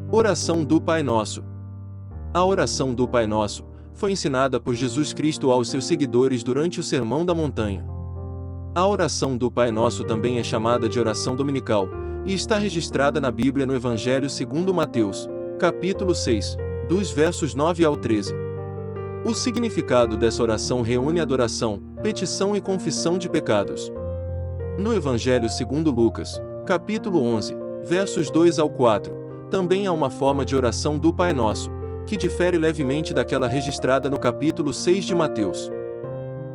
Oração do Pai Nosso. A oração do Pai Nosso foi ensinada por Jesus Cristo aos seus seguidores durante o Sermão da Montanha. A oração do Pai Nosso também é chamada de oração dominical, e está registrada na Bíblia no Evangelho segundo Mateus, capítulo 6, dos versos 9 ao 13. O significado dessa oração reúne adoração, petição e confissão de pecados. No Evangelho segundo Lucas, capítulo 11, versos 2 ao 4, também há uma forma de oração do Pai Nosso, que difere levemente daquela registrada no capítulo 6 de Mateus.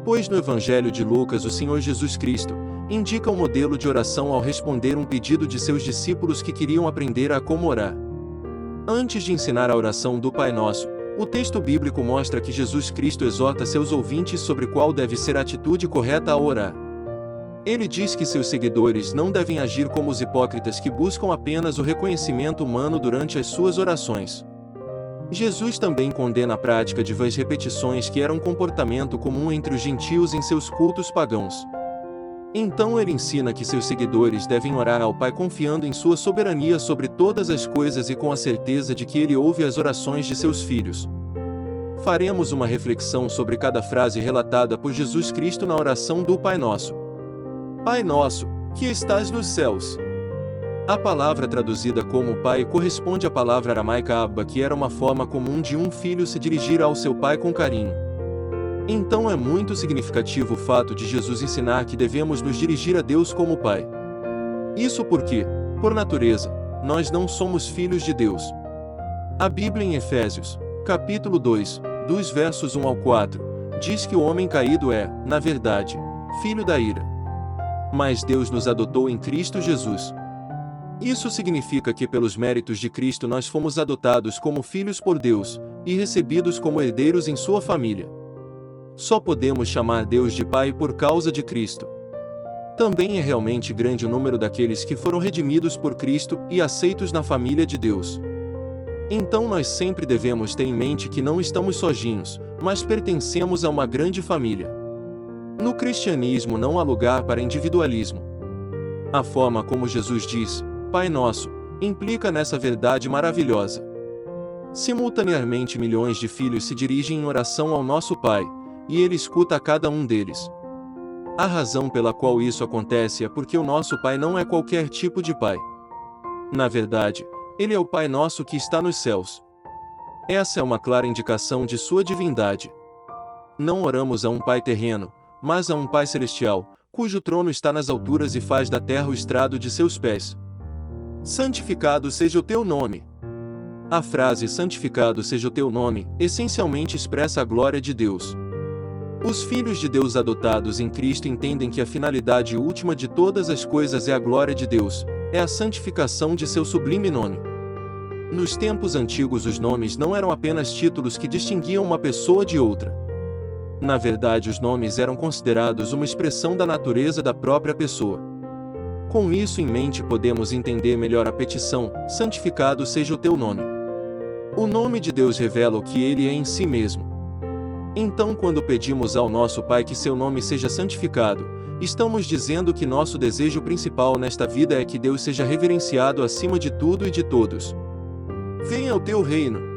Pois no Evangelho de Lucas o Senhor Jesus Cristo indica um modelo de oração ao responder um pedido de seus discípulos que queriam aprender a como orar. Antes de ensinar a oração do Pai Nosso, o texto bíblico mostra que Jesus Cristo exorta seus ouvintes sobre qual deve ser a atitude correta ao orar. Ele diz que seus seguidores não devem agir como os hipócritas que buscam apenas o reconhecimento humano durante as suas orações. Jesus também condena a prática de vãs repetições que era um comportamento comum entre os gentios em seus cultos pagãos. Então ele ensina que seus seguidores devem orar ao Pai confiando em sua soberania sobre todas as coisas e com a certeza de que ele ouve as orações de seus filhos. Faremos uma reflexão sobre cada frase relatada por Jesus Cristo na oração do Pai Nosso. Pai nosso, que estás nos céus. A palavra traduzida como Pai corresponde à palavra aramaica Abba, que era uma forma comum de um filho se dirigir ao seu pai com carinho. Então é muito significativo o fato de Jesus ensinar que devemos nos dirigir a Deus como Pai. Isso porque, por natureza, nós não somos filhos de Deus. A Bíblia em Efésios, capítulo 2, dos versos 1 ao 4, diz que o homem caído é, na verdade, filho da ira. Mas Deus nos adotou em Cristo Jesus. Isso significa que pelos méritos de Cristo nós fomos adotados como filhos por Deus, e recebidos como herdeiros em sua família. Só podemos chamar Deus de Pai por causa de Cristo. Também é realmente grande o número daqueles que foram redimidos por Cristo e aceitos na família de Deus. Então nós sempre devemos ter em mente que não estamos sozinhos, mas pertencemos a uma grande família. No cristianismo não há lugar para individualismo. A forma como Jesus diz, Pai Nosso, implica nessa verdade maravilhosa. Simultaneamente milhões de filhos se dirigem em oração ao nosso Pai, e Ele escuta a cada um deles. A razão pela qual isso acontece é porque o nosso Pai não é qualquer tipo de Pai. Na verdade, Ele é o Pai Nosso que está nos céus. Essa é uma clara indicação de sua divindade. Não oramos a um Pai terreno, mas a um Pai celestial, cujo trono está nas alturas e faz da terra o estrado de seus pés. Santificado seja o teu nome. A frase santificado seja o teu nome, essencialmente expressa a glória de Deus. Os filhos de Deus adotados em Cristo entendem que a finalidade última de todas as coisas é a glória de Deus, é a santificação de seu sublime nome. Nos tempos antigos os nomes não eram apenas títulos que distinguiam uma pessoa de outra. Na verdade os nomes eram considerados uma expressão da natureza da própria pessoa. Com isso em mente podemos entender melhor a petição, santificado seja o teu nome. O nome de Deus revela o que Ele é em si mesmo. Então quando pedimos ao nosso Pai que seu nome seja santificado, estamos dizendo que nosso desejo principal nesta vida é que Deus seja reverenciado acima de tudo e de todos. Venha o teu reino.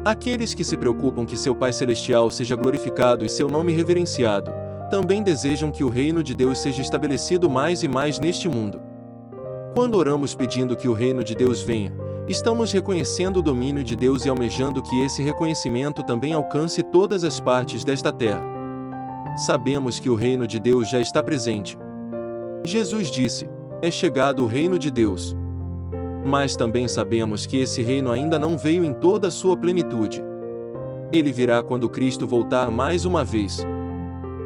Aqueles que se preocupam que seu Pai Celestial seja glorificado e seu nome reverenciado, também desejam que o reino de Deus seja estabelecido mais e mais neste mundo. Quando oramos pedindo que o reino de Deus venha, estamos reconhecendo o domínio de Deus e almejando que esse reconhecimento também alcance todas as partes desta terra. Sabemos que o reino de Deus já está presente. Jesus disse, é chegado o reino de Deus. Mas também sabemos que esse reino ainda não veio em toda a sua plenitude. Ele virá quando Cristo voltar mais uma vez.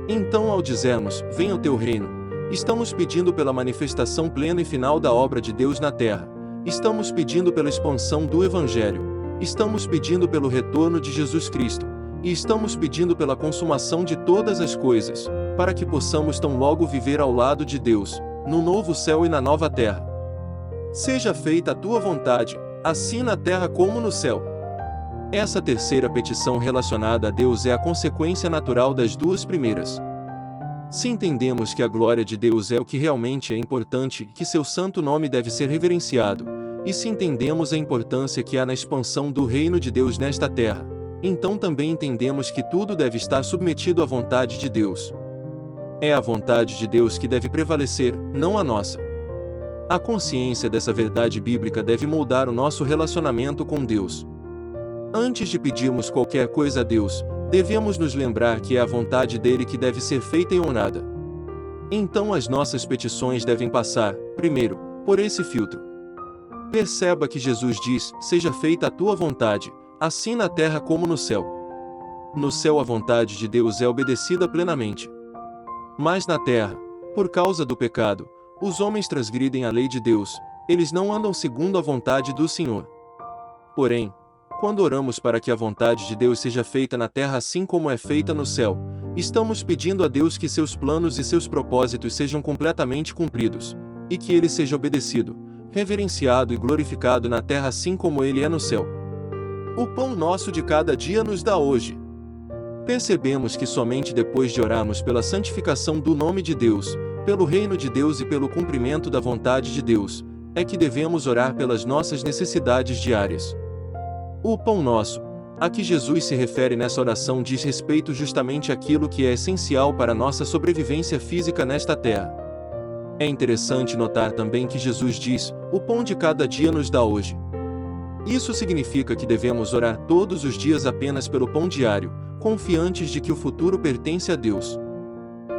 Então ao dizermos, venha o teu reino, estamos pedindo pela manifestação plena e final da obra de Deus na terra. Estamos pedindo pela expansão do Evangelho, estamos pedindo pelo retorno de Jesus Cristo, e estamos pedindo pela consumação de todas as coisas, para que possamos tão logo viver ao lado de Deus, no novo céu e na nova terra. Seja feita a tua vontade, assim na terra como no céu. Essa terceira petição relacionada a Deus é a consequência natural das duas primeiras. Se entendemos que a glória de Deus é o que realmente é importante e que seu santo nome deve ser reverenciado, e se entendemos a importância que há na expansão do reino de Deus nesta terra, então também entendemos que tudo deve estar submetido à vontade de Deus. É a vontade de Deus que deve prevalecer, não a nossa. A consciência dessa verdade bíblica deve moldar o nosso relacionamento com Deus. Antes de pedirmos qualquer coisa a Deus, devemos nos lembrar que é a vontade dele que deve ser feita e honrada. Então as nossas petições devem passar, primeiro, por esse filtro. Perceba que Jesus diz: seja feita a tua vontade, assim na terra como no céu. No céu a vontade de Deus é obedecida plenamente. Mas na terra, por causa do pecado, os homens transgridem a lei de Deus, eles não andam segundo a vontade do Senhor. Porém, quando oramos para que a vontade de Deus seja feita na terra assim como é feita no céu, estamos pedindo a Deus que seus planos e seus propósitos sejam completamente cumpridos, e que ele seja obedecido, reverenciado e glorificado na terra assim como ele é no céu. O pão nosso de cada dia nos dá hoje. Percebemos que somente depois de orarmos pela santificação do nome de Deus, pelo reino de Deus e pelo cumprimento da vontade de Deus, é que devemos orar pelas nossas necessidades diárias. O pão nosso, a que Jesus se refere nessa oração, diz respeito justamente àquilo que é essencial para nossa sobrevivência física nesta terra. É interessante notar também que Jesus diz: o pão de cada dia nos dá hoje. Isso significa que devemos orar todos os dias apenas pelo pão diário, confiantes de que o futuro pertence a Deus.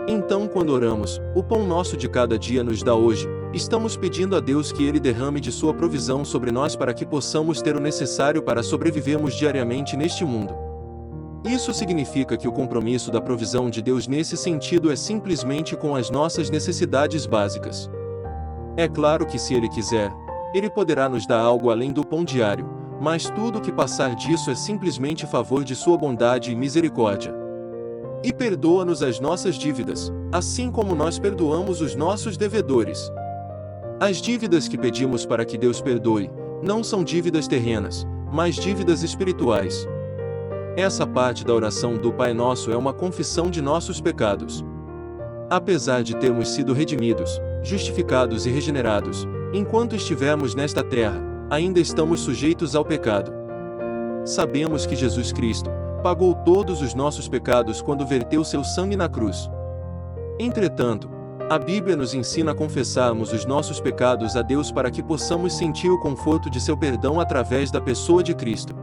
Então, quando oramos, o pão nosso de cada dia nos dá hoje, estamos pedindo a Deus que Ele derrame de sua provisão sobre nós para que possamos ter o necessário para sobrevivermos diariamente neste mundo. Isso significa que o compromisso da provisão de Deus nesse sentido é simplesmente com as nossas necessidades básicas. É claro que se Ele quiser, Ele poderá nos dar algo além do pão diário, mas tudo o que passar disso é simplesmente favor de sua bondade e misericórdia. E perdoa-nos as nossas dívidas, assim como nós perdoamos os nossos devedores. As dívidas que pedimos para que Deus perdoe, não são dívidas terrenas, mas dívidas espirituais. Essa parte da oração do Pai Nosso é uma confissão de nossos pecados. Apesar de termos sido redimidos, justificados e regenerados, enquanto estivermos nesta terra, ainda estamos sujeitos ao pecado. Sabemos que Jesus Cristo pagou todos os nossos pecados quando verteu seu sangue na cruz. Entretanto, a Bíblia nos ensina a confessarmos os nossos pecados a Deus para que possamos sentir o conforto de seu perdão através da pessoa de Cristo.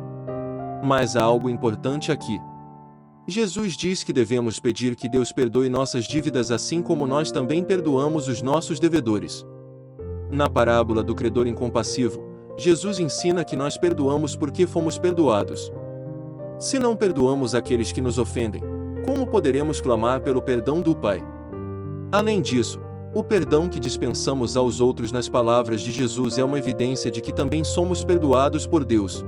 Mas há algo importante aqui. Jesus diz que devemos pedir que Deus perdoe nossas dívidas assim como nós também perdoamos os nossos devedores. Na parábola do credor incompassivo, Jesus ensina que nós perdoamos porque fomos perdoados. Se não perdoamos aqueles que nos ofendem, como poderemos clamar pelo perdão do Pai? Além disso, o perdão que dispensamos aos outros nas palavras de Jesus é uma evidência de que também somos perdoados por Deus.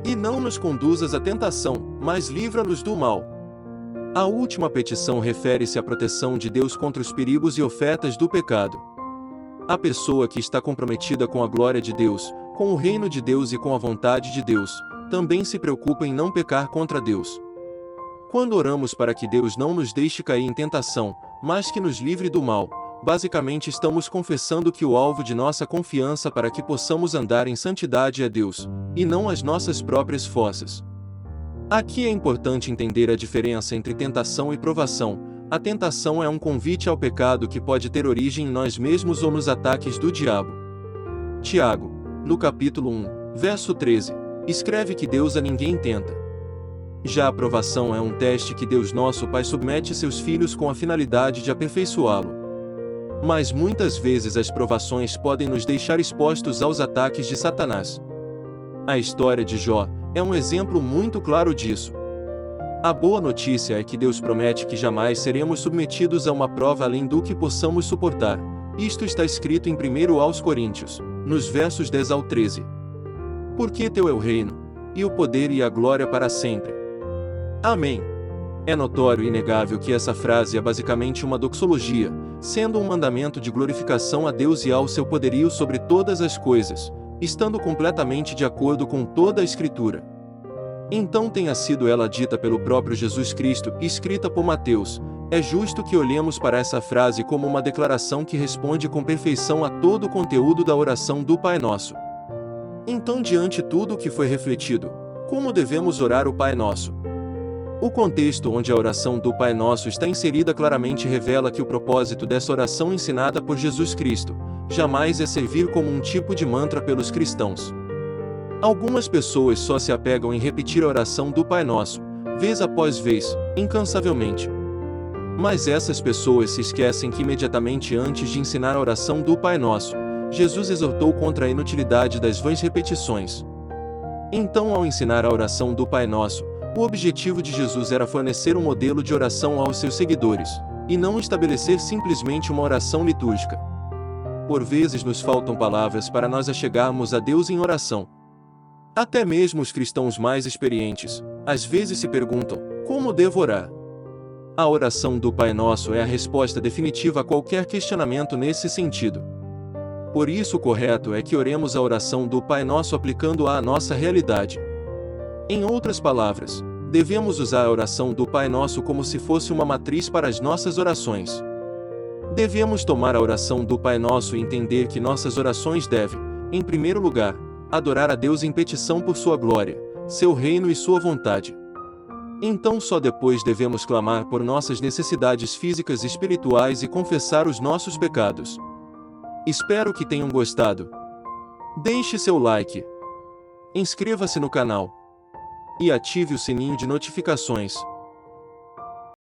E não nos conduzas à tentação, mas livra-nos do mal. A última petição refere-se à proteção de Deus contra os perigos e ofertas do pecado. A pessoa que está comprometida com a glória de Deus, com o reino de Deus e com a vontade de Deus, também se preocupa em não pecar contra Deus. Quando oramos para que Deus não nos deixe cair em tentação, mas que nos livre do mal, basicamente estamos confessando que o alvo de nossa confiança para que possamos andar em santidade é Deus, e não as nossas próprias forças. Aqui é importante entender a diferença entre tentação e provação. A tentação é um convite ao pecado que pode ter origem em nós mesmos ou nos ataques do diabo. Tiago, no capítulo 1, verso 13, escreve que Deus a ninguém tenta. Já a provação é um teste que Deus nosso Pai submete seus filhos com a finalidade de aperfeiçoá-lo. Mas muitas vezes as provações podem nos deixar expostos aos ataques de Satanás. A história de Jó é um exemplo muito claro disso. A boa notícia é que Deus promete que jamais seremos submetidos a uma prova além do que possamos suportar. Isto está escrito em 1 aos Coríntios, nos versos 10 ao 13. Porque teu é o reino, e o poder e a glória para sempre. Amém. É notório e inegável que essa frase é basicamente uma doxologia, sendo um mandamento de glorificação a Deus e ao seu poderio sobre todas as coisas, estando completamente de acordo com toda a Escritura. Então tenha sido ela dita pelo próprio Jesus Cristo e escrita por Mateus, é justo que olhemos para essa frase como uma declaração que responde com perfeição a todo o conteúdo da oração do Pai Nosso. Então, diante tudo o que foi refletido, como devemos orar o Pai Nosso? O contexto onde a oração do Pai Nosso está inserida claramente revela que o propósito dessa oração ensinada por Jesus Cristo jamais é servir como um tipo de mantra pelos cristãos. Algumas pessoas só se apegam em repetir a oração do Pai Nosso, vez após vez, incansavelmente. Mas essas pessoas se esquecem que imediatamente antes de ensinar a oração do Pai Nosso, Jesus exortou contra a inutilidade das vãs repetições. Então, ao ensinar a oração do Pai Nosso, o objetivo de Jesus era fornecer um modelo de oração aos seus seguidores, e não estabelecer simplesmente uma oração litúrgica. Por vezes nos faltam palavras para nós achegarmos a Deus em oração. Até mesmo os cristãos mais experientes, às vezes se perguntam, como devo orar? A oração do Pai Nosso é a resposta definitiva a qualquer questionamento nesse sentido. Por isso o correto é que oremos a oração do Pai Nosso aplicando-a à nossa realidade. Em outras palavras, devemos usar a oração do Pai Nosso como se fosse uma matriz para as nossas orações. Devemos tomar a oração do Pai Nosso e entender que nossas orações devem, em primeiro lugar, adorar a Deus em petição por sua glória, seu reino e sua vontade. Então só depois devemos clamar por nossas necessidades físicas e espirituais e confessar os nossos pecados. Espero que tenham gostado. Deixe seu like. Inscreva-se no canal. E ative o sininho de notificações.